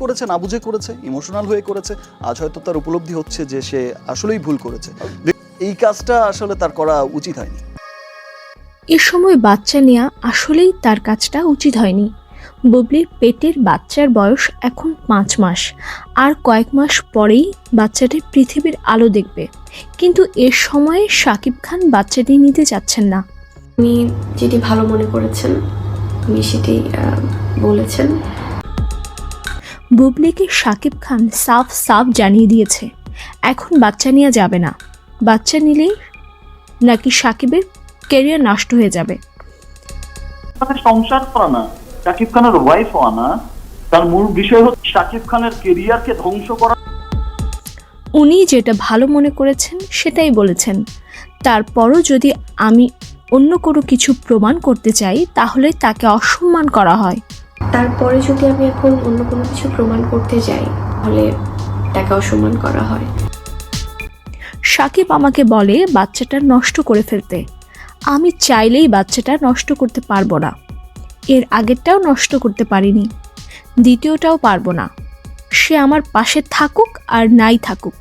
করেছে, না বুঝে করেছে, ইমোশনাল হয়ে করেছে। আজ হয়তো তার উপলব্ধি হচ্ছে যে সে আসলেই ভুল করেছে। এই কাজটা আসলে তার করা উচিত হয়নি। এ সময় বাচ্চা নেওয়া আসলেই তার কাজটা উচিত হয়নি। বুবলির পেটের বাচ্চার বয়স এখন 5 মাস, আর কয়েক মাস পরেই বাচ্চাটি পৃথিবীর আলো দেখবে। কিন্তু এর সময়ে শাকিব খান বাচ্চাটি নিতে চাচ্ছেন না। উনি যেটি ভালো মনে করেছেন উনি সেটি বলেছেন। বুবলিকে শাকিব খান সাফ সাফ জানিয়ে দিয়েছে এখন বাচ্চা নেওয়া যাবে না। বাচ্চা নিলেই নাকি শাকিবের ক্যারিয়ার নষ্ট হয়ে যাবে। সংসার করা না, শাকিব খানের ওয়াইফ হওয়া না, তার মূল বিষয় হচ্ছে শাকিব খানের কেরিয়ারকে ধ্বংস করা। উনি যেটা ভালো মনে করেছেন সেটাই বলেছেন। তারপরও যদি আমি অন্য কোনো কিছু প্রমাণ করতে চাই তাহলে তাকে অসম্মান করা হয়। তারপরে যদি আমি এখন অন্য কোনো কিছু প্রমাণ করতে যাই তাহলে তাকে অসম্মান করা হয়। শাকিব আমাকে বলে বাচ্চাটা নষ্ট করে ফেলতে। আমি চাইলেই বাচ্চাটা নষ্ট করতে পারবো না। এর আগেরটাও নষ্ট করতে পারিনি, দ্বিতীয়টাও পারবো না। সে আমার পাশে থাকুক আর নাই থাকুক।